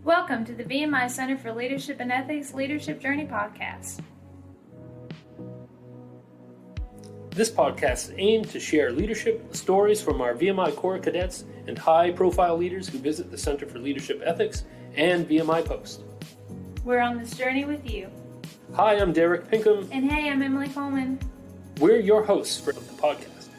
Welcome to the VMI Center for Leadership and Ethics Leadership Journey podcast. This podcast is aimed to share leadership stories from our VMI Corps cadets and high-profile leaders who visit the Center for Leadership Ethics and VMI Post. We're on this journey with you. Hi, I'm Derek Pinkham. And hey, I'm Emily Coleman. We're your hosts for the podcast.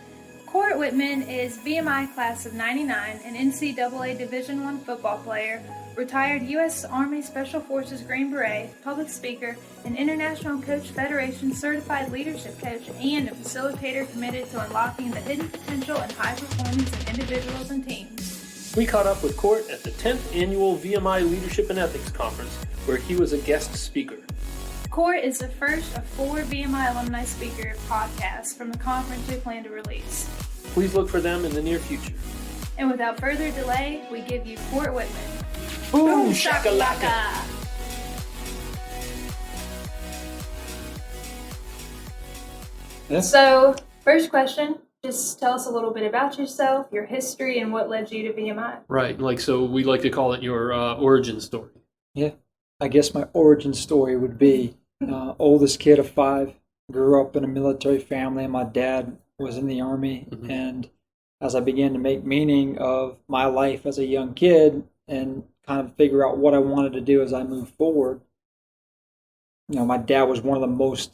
Court Whitman is VMI class of 99, an NCAA D1 Football player, retired U.S. Army Special Forces Green Beret, public speaker, an International Coach Federation certified leadership coach, and a facilitator committed to unlocking the hidden potential and high performance in individuals and teams. We caught up with Court at the 10th Annual VMI Leadership and Ethics Conference, where he was a guest speaker. Court is the first of 4 VMI alumni speaker podcasts from the conference we plan to release. Please look for them in the near future. And without further delay, we give you Court Whitman. Boom shakalaka! So, first question, just tell us a little bit about yourself, your history, and what led you to VMI. Right, so we like to call it your origin story. Yeah, I guess my origin story would be oldest kid of 5, grew up in a military family, and my dad was in the Army. Mm-hmm. And as I began to make meaning of my life as a young kid and kind of figure out what I wanted to do as I moved forward, my dad was one of the most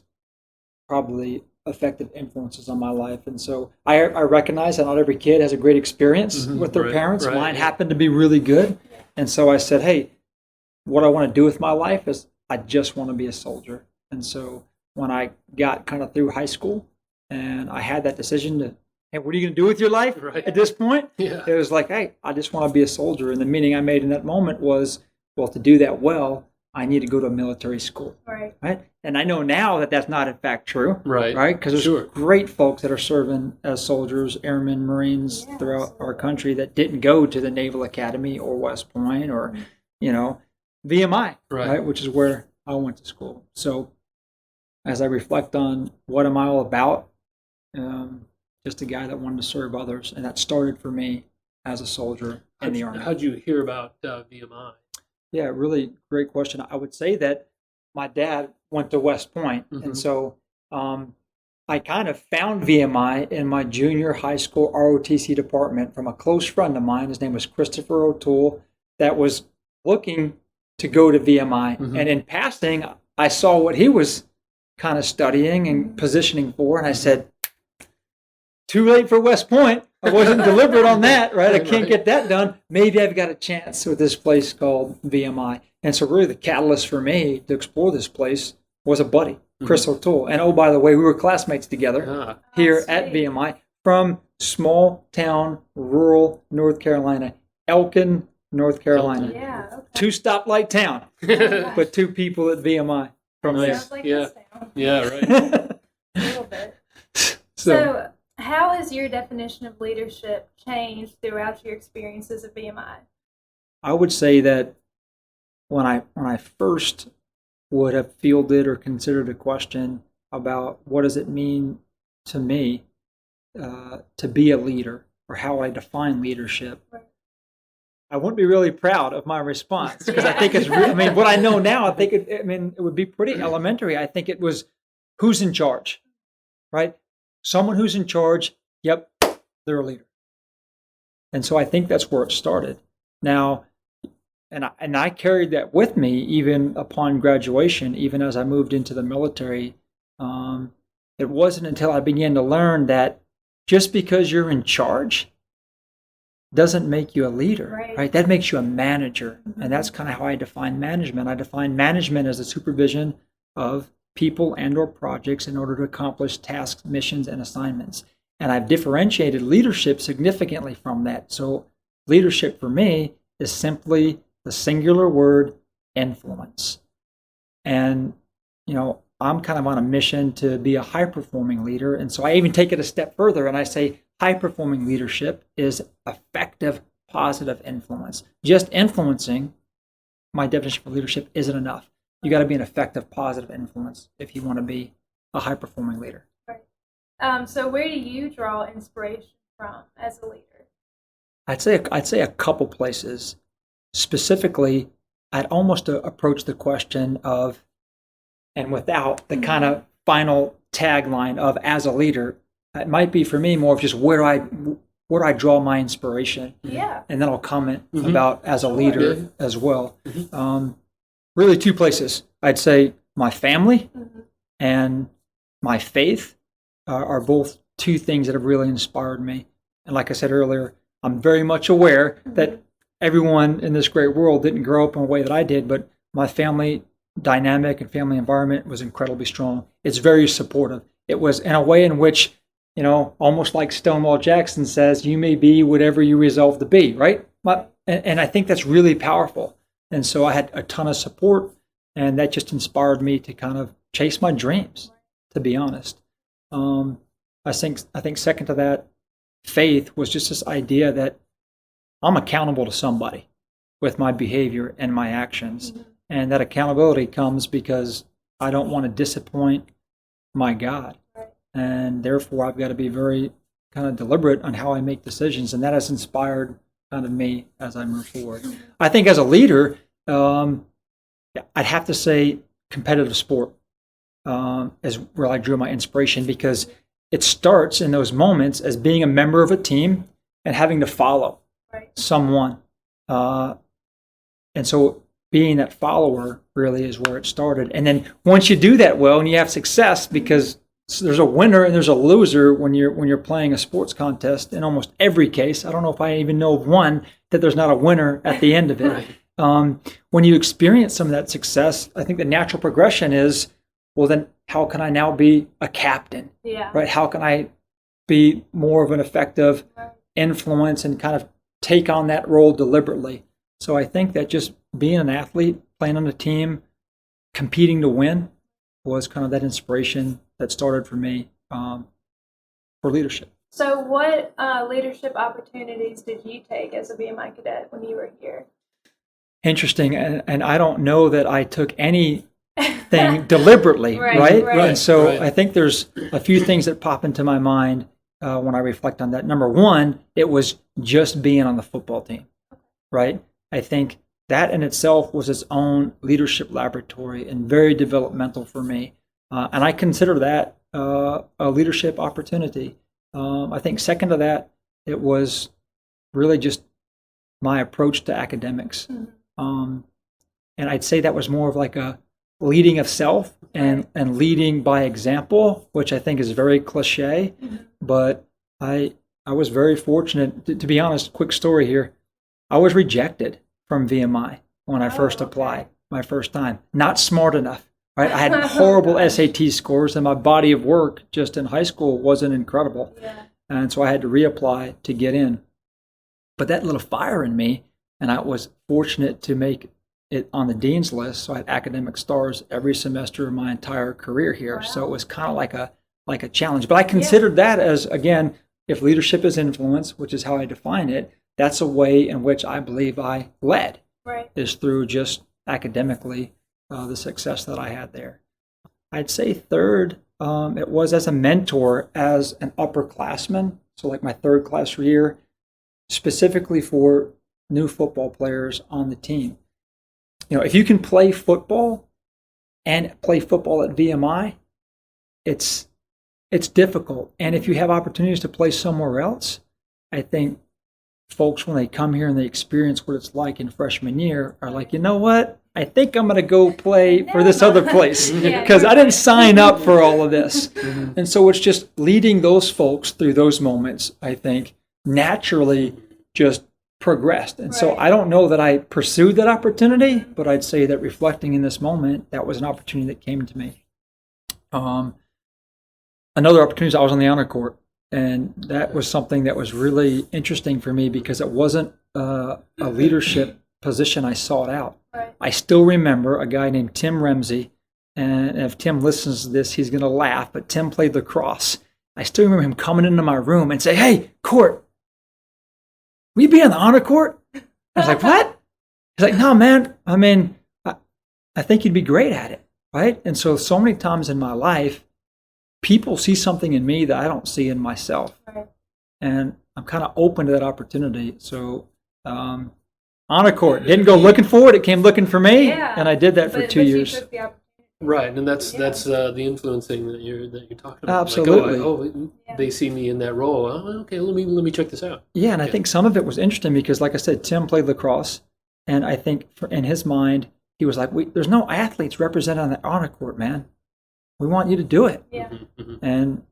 probably effective influences on my life. And so I recognize that not every kid has a great experience with their parents. Right. Mine happened to be really good. And so I said, hey, what I want to do with my life is I just want to be a soldier. And so when I got kind of through high school and I had that decision to, hey, what are you going to do with your life at this point? Yeah. It was like, hey, I just want to be a soldier. And the meaning I made in that moment was, well, to do that well, I need to go to a military school. Right. And I know now that that's not in fact true. Right. Because there's great folks that are serving as soldiers, airmen, Marines throughout our country that didn't go to the Naval Academy or West Point or, VMI, right? Which is where I went to school. So as I reflect on what am I all about, just a guy that wanted to serve others. And that started for me as a soldier in the Army. How'd you hear about VMI? Yeah, really great question. I would say that my dad went to West Point. And so I kind of found VMI in my junior high school ROTC department from a close friend of mine. His name was Christopher O'Toole, that was looking to go to VMI. And in passing, I saw what he was kind of studying and positioning for. And I said, too late for West Point. I wasn't deliberate on that, right? I can't get that done. Maybe I've got a chance with this place called VMI. And so really the catalyst for me to explore this place was a buddy, Chris O'Toole. And oh, by the way, we were classmates together here at VMI from small town, rural North Carolina, Elkin, North Carolina. Yeah. Okay. 2 stoplight town, but 2 people at VMI from there. Sounds like this town. Yeah, right. A little bit. So, how has your definition of leadership changed throughout your experiences at VMI? I would say that when I first would have fielded or considered a question about what does it mean to me to be a leader, or how I define leadership, I wouldn't be really proud of my response, because I think it's what I know now, I think it would be pretty elementary. I think it was who's in charge, right? Someone who's in charge, yep, they're a leader. And so I think that's where it started. Now, and I carried that with me even upon graduation, even as I moved into the military. It wasn't until I began to learn that just because you're in charge doesn't make you a leader, right? That makes you a manager. And that's kind of how I define management. I define management as the supervision of people and or projects in order to accomplish tasks, missions, and assignments. And I've differentiated leadership significantly from that. So leadership for me is simply the singular word influence. And, I'm kind of on a mission to be a high-performing leader. And so I even take it a step further and I say high-performing leadership is effective, positive influence. Just influencing, my definition for leadership, isn't enough. You got to be an effective, positive influence if you want to be a high-performing leader. Right. So where do you draw inspiration from as a leader? I'd say a couple places. Specifically, I'd almost approach the question of, and without the kind of final tagline of as a leader, it might be for me more of just where do I draw my inspiration, and then I'll comment about as a leader as well. Really, two places. I'd say my family and my faith are both two things that have really inspired me. And like I said earlier, I'm very much aware that everyone in this great world didn't grow up in a way that I did, but my family dynamic and family environment was incredibly strong. It's very supportive. It was in a way in which, almost like Stonewall Jackson says, you may be whatever you resolve to be, right? And I think that's really powerful. And so I had a ton of support, and that just inspired me to kind of chase my dreams, to be honest. I think second to that, faith was just this idea that I'm accountable to somebody with my behavior and my actions. And that accountability comes because I don't want to disappoint my God. And therefore, I've got to be very kind of deliberate on how I make decisions. And that has inspired kind of me as I move forward. I think as a leader, I'd have to say competitive sport is where I drew my inspiration, because it starts in those moments as being a member of a team and having to follow someone. And so being that follower really is where it started. And then once you do that well and you have success, because there's a winner and there's a loser when you're playing a sports contest in almost every case. I don't know if I even know of one that there's not a winner at the end of it. When you experience some of that success, I think the natural progression is, well, then how can I now be a captain? Right? How can I be more of an effective influence and kind of take on that role deliberately? So I think that just being an athlete, playing on a team, competing to win was kind of that inspiration that started for me for leadership. So what leadership opportunities did you take as a VMI cadet when you were here? Interesting. And I don't know that I took anything deliberately, right? And so I think there's a few things that pop into my mind when I reflect on that. Number one, it was just being on the football team, right? I think that in itself was its own leadership laboratory and very developmental for me. And I consider that a leadership opportunity. I think second to that, it was really just my approach to academics. And I'd say that was more of like a leading of self and leading by example, which I think is very cliche. But I was very fortunate. To be honest, quick story here. I was rejected from VMI when I first applied my first time. Not smart enough, right? I had horrible SAT scores, and my body of work just in high school wasn't incredible. And so I had to reapply to get in. But that little fire in me, and I was fortunate to make it on the dean's list. So I had academic stars every semester of my entire career here. So it was kind of like a challenge. But I considered that as, again, if leadership is influence, which is how I define it, that's a way in which I believe I led, is through just academically the success that I had there. I'd say third, it was as a mentor, as an upperclassman, so like my third class year, specifically for new football players on the team. If you can play football and play football at VMI, it's difficult. And if you have opportunities to play somewhere else, I think folks, when they come here and they experience what it's like in freshman year, are like, you know what? I think I'm going to go play for this other place because I didn't sign up for all of this. And so it's just leading those folks through those moments, I think, naturally just progressed. And so I don't know that I pursued that opportunity, but I'd say that reflecting in this moment, that was an opportunity that came to me. Another opportunity is I was on the honor court. And that was something that was really interesting for me because it wasn't a leadership position I sought out. I still remember a guy named Tim Ramsey, and if Tim listens to this, he's going to laugh, but Tim played lacrosse. I still remember him coming into my room and say, "Hey, Court, will you be on the honor court?" I was like, "What?" He's like, "No, man, I mean, I think you'd be great at it," right? And so many times in my life, people see something in me that I don't see in myself. And I'm kind of open to that opportunity. So on a court. Didn't go looking for it. It came looking for me. Yeah. And I did that for 2 years. You took the opportunity. Right, and that's the influencing that you're talking about. Absolutely. Like, they see me in that role. Oh, okay, let me check this out. Yeah, and I think some of it was interesting because, like I said, Tim played lacrosse, and I think in his mind, he was like, "There's no athletes represented on the honor court, man. We want you to do it." Yeah. And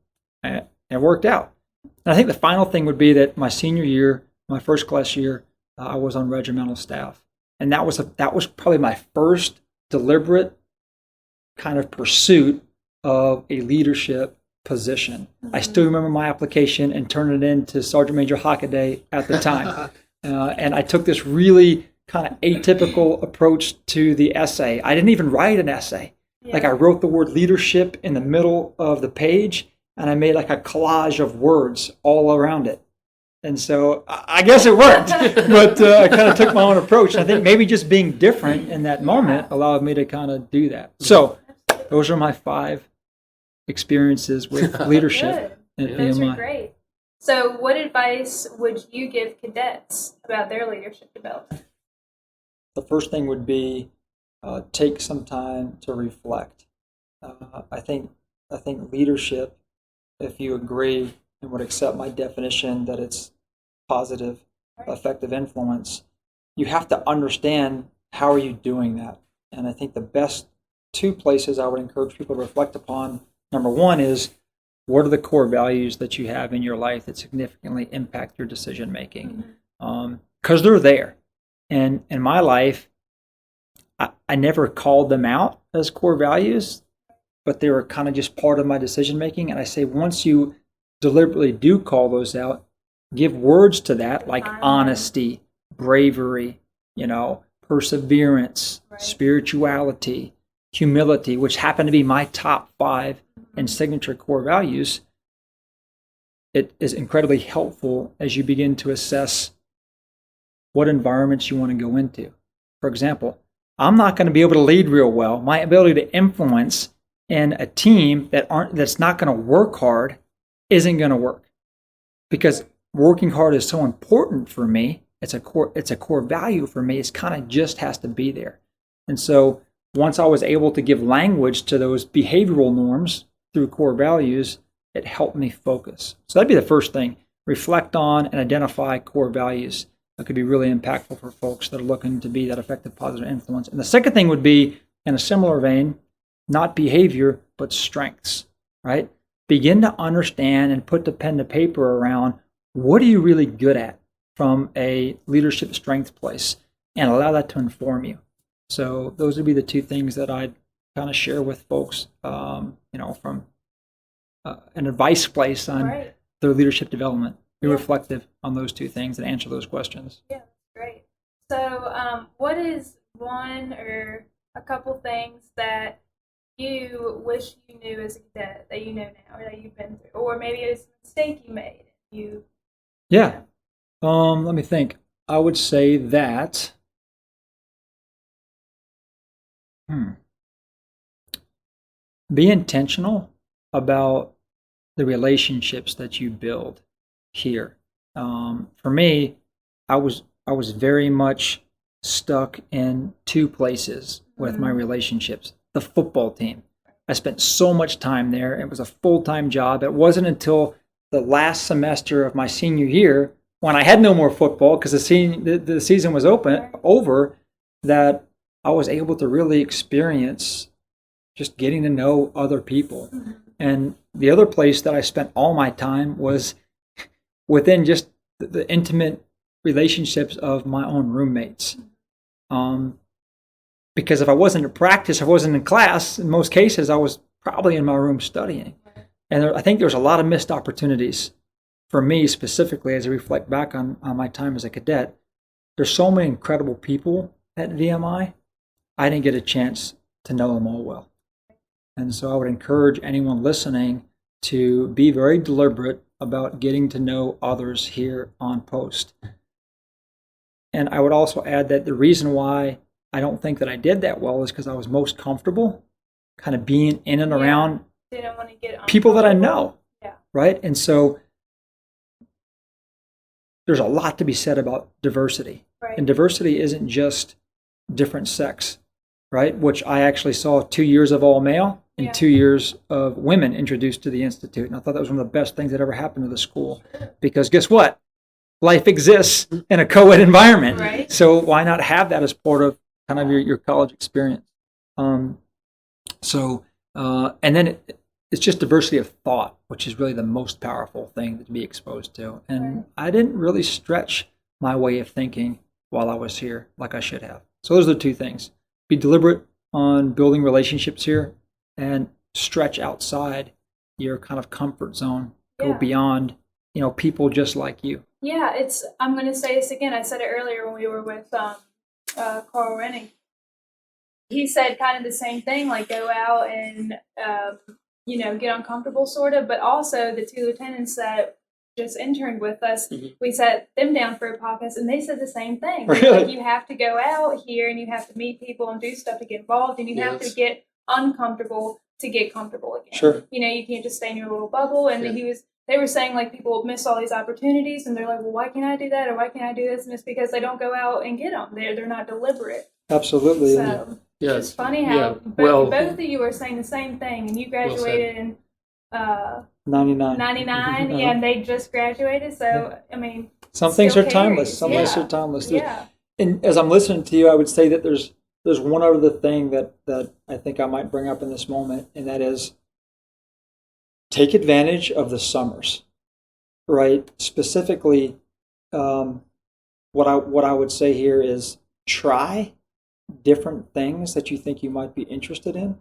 it worked out. And I think the final thing would be that my senior year, my first class year, I was on regimental staff, and that was probably my first deliberate kind of pursuit of a leadership position. I still remember my application and turned it in to Sergeant Major Hockaday at the time. And I took this really kind of atypical approach to the essay. I didn't even write an essay. Yeah. Like I wrote the word leadership in the middle of the page, and I made like a collage of words all around it. And so I guess it worked, but I kind of took my own approach. I think maybe just being different in that moment allowed me to kind of do that. So those are my 5 experiences with leadership at VMI. Those are great. So what advice would you give cadets about their leadership development? The first thing would be take some time to reflect. I think leadership, if you agree and would accept my definition that it's positive, effective influence, you have to understand how are you doing that. And I think the best 2 places I would encourage people to reflect upon, number 1 is, what are the core values that you have in your life that significantly impact your decision making? Because they're there. And in my life, I never called them out as core values, but they were kind of just part of my decision making. And I say, once you deliberately do call those out, give words to that, like honesty, bravery, perseverance, spirituality, humility, which happen to be my top 5 and signature core values. It is incredibly helpful as you begin to assess what environments you want to go into. For example, I'm not going to be able to lead real well. My ability to influence in a team that's not going to work hard isn't going to work, because working hard is so important for me. It's a core value for me. It's kind of just has to be there. And so once I was able to give language to those behavioral norms through core values, it helped me focus. So that'd be the first thing. Reflect on and identify core values. That could be really impactful for folks that are looking to be that effective positive influence. And the second thing would be, in a similar vein, not behavior, but strengths, right? Begin to understand and put the pen to paper around, what are you really good at from a leadership strength place, and allow that to inform you. So those would be the 2 things that I'd kind of share with folks, from an advice place on their leadership development. Be reflective on those 2 things and answer those questions. Yeah, great. So what is one or a couple things that you wish you knew as a cadet that you know now, or that you've been through, or maybe it's a mistake you made? Let me think. I would say that be intentional about the relationships that you build here. For me, I was very much stuck in 2 places with my relationships. The football team. I spent so much time there. It was a full-time job. It wasn't until the last semester of my senior year, when I had no more football because the season was over, that I was able to really experience just getting to know other people. And the other place that I spent all my time was within just the intimate relationships of my own roommates. Because if I wasn't at practice, I wasn't in class, in most cases, I was probably in my room studying. And I think there's a lot of missed opportunities for me specifically as I reflect back on my time as a cadet. There's so many incredible people at VMI. I didn't get a chance to know them all well. And so I would encourage anyone listening to be very deliberate about getting to know others here on post. And I would also add that the reason why I don't think that I did that well is because I was most comfortable kind of being in and around Didn't want to get people that I know, Yeah. right? And so there's a lot to be said about diversity. Right. And diversity isn't just different sex, right? Which I actually saw 2 years of all male and 2 years of women introduced to the Institute. And I thought that was one of the best things that ever happened to the school. Because guess what? Life exists in a co-ed environment. Right. So why not have that as part of kind of your college experience? And then it's just diversity of thought, which is really the most powerful thing to be exposed to. And I didn't really stretch my way of thinking while I was here like I should have. So those are the two things. Be deliberate on building relationships here and stretch outside your kind of comfort zone. Go beyond, people just like you. Yeah, I'm going to say this again. I said it earlier when we were with Carl Renning. He said kind of the same thing, like go out and, get uncomfortable sort of, but also the two lieutenants that just interned with us, we sat them down for a podcast and they said the same thing. Really? Like, you have to go out here and you have to meet people and do stuff to get involved, and you have to get uncomfortable to get comfortable again. Sure. You can't just stay in your little bubble. And they were saying, like, people miss all these opportunities and they're like, well, why can't I do that, or why can't I do this? And it's because they don't go out and get them. They're not deliberate. Absolutely. So it's funny how both of you are saying the same thing, and you graduated in 99. 99, and they just graduated. So I mean, some things are timeless. Some things are timeless. Yeah. And as I'm listening to you, I would say that there's one other thing that I think I might bring up in this moment, and that is take advantage of the summers, right? Specifically, what I would say here is try different things that you think you might be interested in.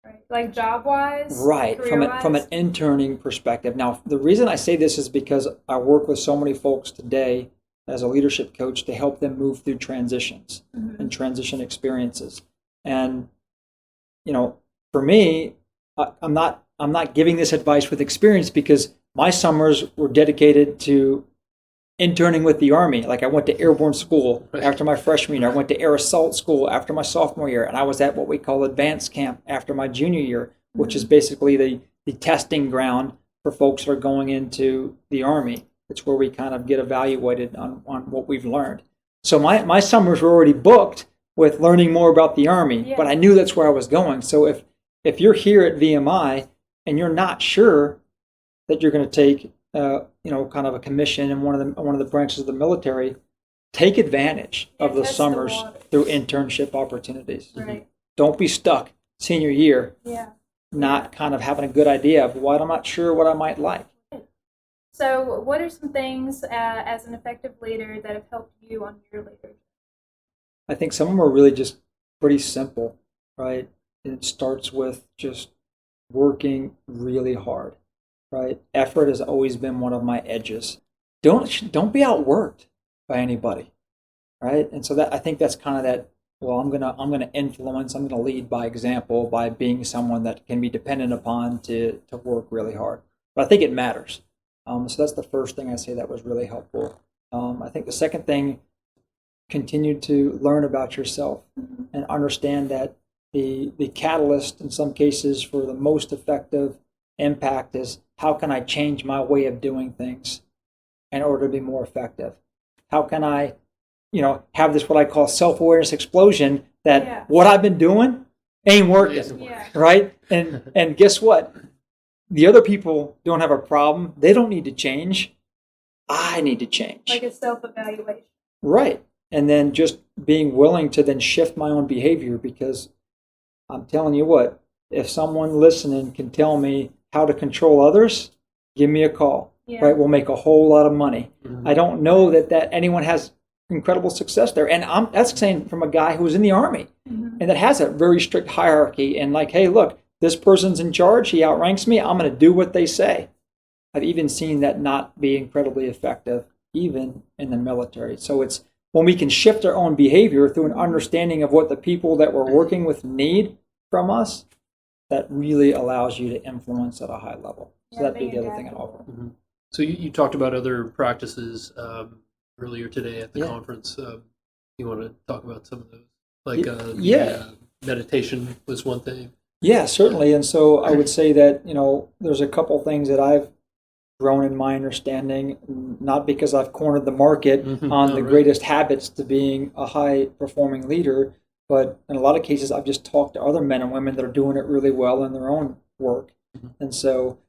Right. Like job-wise? Right, from an interning perspective. Now, the reason I say this is because I work with so many folks today as a leadership coach to help them move through transitions and transition experiences. And, for me, I'm not giving this advice with experience, because my summers were dedicated to interning with the Army. Like, I went to airborne school after my freshman year. I went to air assault school after my sophomore year. And I was at what we call advanced camp after my junior year, which is basically the testing ground for folks that are going into the Army. It's where we kind of get evaluated on what we've learned. So my summers were already booked with learning more about the Army, but I knew that's where I was going. So if you're here at VMI and you're not sure that you're going to take kind of a commission in one of the branches of the military, take advantage of the summers through internship opportunities. Right. Don't be stuck senior year, not kind of having a good idea of what I'm not sure what I might like. So what are some things as an effective leader that have helped you on your leadership? I think some of them are really just pretty simple, right? And it starts with just working really hard. Right, effort has always been one of my edges. Don't be outworked by anybody, right? And so that I think that's kind of that. Well, I'm gonna influence. I'm gonna lead by example, by being someone that can be dependent upon to work really hard. But I think it matters. So that's the first thing I say that was really helpful. I think the second thing, continue to learn about yourself and understand that the catalyst in some cases for the most effective impact is, how can I change my way of doing things in order to be more effective? How can I, have this what I call self-awareness explosion, that what I've been doing ain't working, right? And guess what? The other people don't have a problem. They don't need to change. I need to change. Like a self-evaluation. Right. And then just being willing to then shift my own behavior, because I'm telling you what, if someone listening can tell me how to control others, give me a call. Right? We'll make a whole lot of money. I don't know that anyone has incredible success there. And that's saying from a guy who was in the Army and that has a very strict hierarchy, and like, hey, look, this person's in charge, he outranks me, I'm going to do what they say. I've even seen that not be incredibly effective, even in the military. So it's when we can shift our own behavior through an understanding of what the people that we're working with need from us, that really allows you to influence at a high level. So that'd be the other thing I'd offer. So you talked about other practices earlier today at the conference. You want to talk about some of those? Like meditation was one thing. Yeah, certainly. And so I would say that, there's a couple things that I've grown in my understanding, not because I've cornered the market on the greatest habits to being a high-performing leader, but in a lot of cases, I've just talked to other men and women that are doing it really well in their own work. And so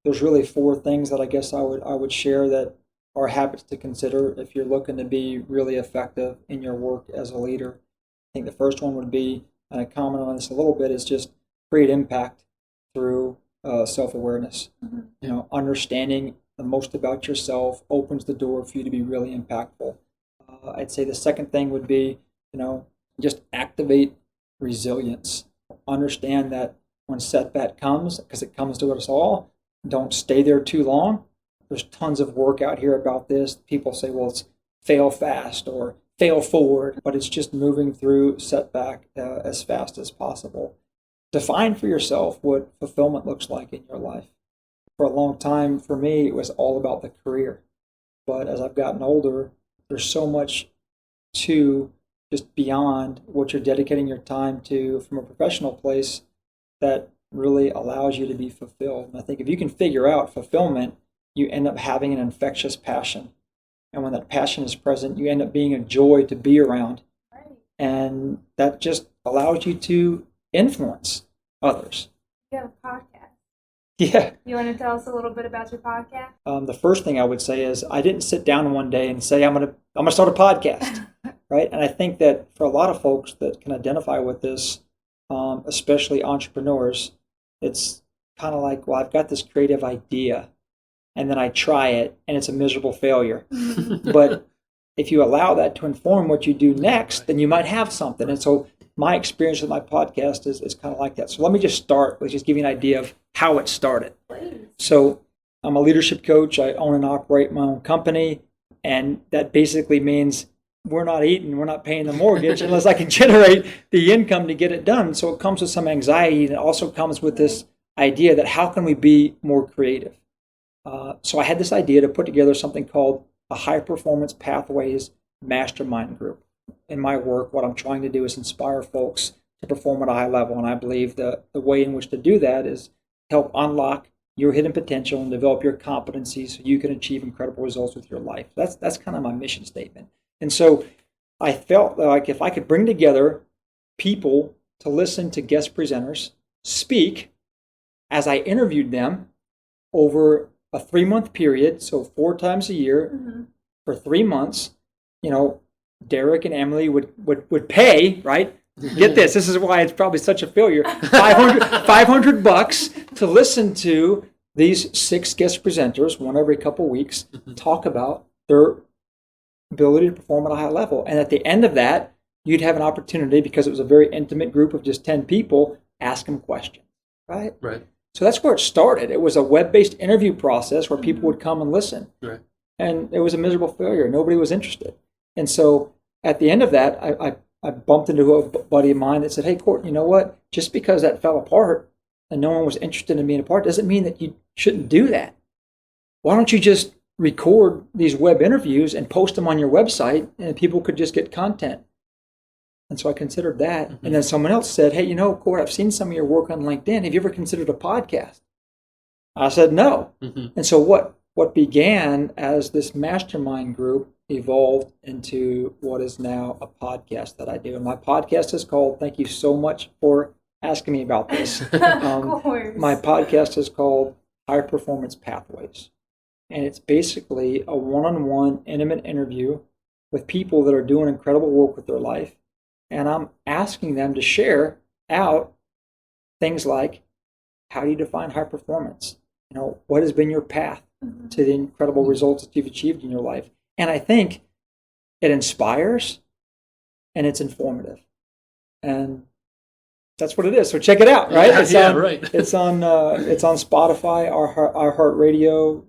there's really 4 things that I guess I would share that are habits to consider if you're looking to be really effective in your work as a leader. I think the first one would be, and I comment on this a little bit, is just create impact through self-awareness. Understanding the most about yourself opens the door for you to be really impactful. I'd say the second thing would be, just activate resilience. Understand that when setback comes, because it comes to us all, don't stay there too long. There's tons of work out here about this. People say, well, it's fail fast or fail forward, but it's just moving through setback as fast as possible. Define for yourself what fulfillment looks like in your life. For a long time, for me, it was all about the career. But as I've gotten older, there's so much to just beyond what you're dedicating your time to from a professional place that really allows you to be fulfilled. And I think if you can figure out fulfillment, you end up having an infectious passion. And when that passion is present, you end up being a joy to be around. And that just allows you to influence others. You have a podcast. Yeah. You want to tell us a little bit about your podcast? The first thing I would say is I didn't sit down one day and say I'm gonna start a podcast, right? And I think that for a lot of folks that can identify with this, especially entrepreneurs, it's kind of like, well, I've got this creative idea, and then I try it, and it's a miserable failure. But if you allow that to inform what you do next, then you might have something. And so my experience with my podcast is kind of like that. So let me just start with just giving you an idea of how it started. Please. So I'm a leadership coach. I own and operate my own company. And that basically means we're not paying the mortgage unless I can generate the income to get it done. So it comes with some anxiety, and it also comes with this idea that how can we be more creative? So I had this idea to put together something called a High Performance Pathways Mastermind Group. In my work, what I'm trying to do is inspire folks to perform at a high level. And I believe the way in which to do that is help unlock your hidden potential and develop your competencies so you can achieve incredible results with your life. That's kind of my mission statement. And so I felt like if I could bring together people to listen to guest presenters speak as I interviewed them over a 3-month period, so 4 times a year for 3 months, Derek and Emily would pay, right? Get this is why it's probably such a failure. $500 to listen to these 6 guest presenters, one every couple of weeks, talk about their ability to perform at a high level. And at the end of that, you'd have an opportunity, because it was a very intimate group of just 10 people, ask them questions, right? Right. So that's where it started. It was a web-based interview process where people would come and listen. Right. And it was a miserable failure. Nobody was interested. And so at the end of that, I bumped into a buddy of mine that said, hey, Court, you know what? Just because that fell apart and no one was interested in being a part doesn't mean that you shouldn't do that. Why don't you just record these web interviews and post them on your website, and people could just get content? And so I considered that. And then someone else said, hey, Court, I've seen some of your work on LinkedIn. Have you ever considered a podcast? I said, no. And so what began as this mastermind group evolved into what is now a podcast that I do. And my podcast is called, thank you so much for asking me about this. Of course. My podcast is called High Performance Pathways. And it's basically a one-on-one intimate interview with people that are doing incredible work with their life. And I'm asking them to share out things like, how do you define high performance? What has been your path to the incredible results that you've achieved in your life? And I think it inspires and it's informative. And that's what it is. So check it out, right? Right. It's on Spotify, our iHeartRadio,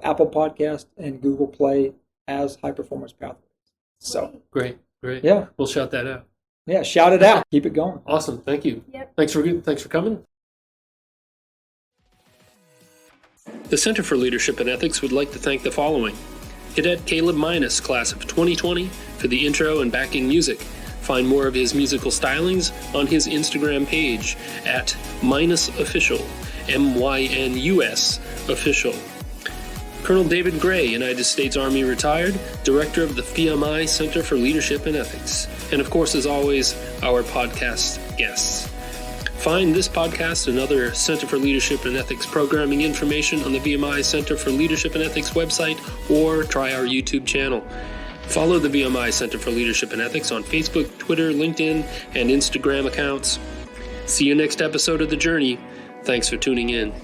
Apple Podcast, and Google Play as High Performance Pathways. So Great. Yeah. We'll shout that out. Yeah, shout it out. Keep it going. Awesome. Thank you. Yep. Thanks for coming. The Center for Leadership and Ethics would like to thank the following: Cadet Caleb Minus, class of 2020, for the intro and backing music. Find more of his musical stylings on his Instagram page at @minusofficial, MYNUS official. Colonel David Gray, United States Army retired, Director of the VMI Center for Leadership and Ethics. And of course, as always, our podcast guests. Find this podcast and other Center for Leadership and Ethics programming information on the VMI Center for Leadership and Ethics website, or try our YouTube channel. Follow the VMI Center for Leadership and Ethics on Facebook, Twitter, LinkedIn, and Instagram accounts. See you next episode of The Journey. Thanks for tuning in.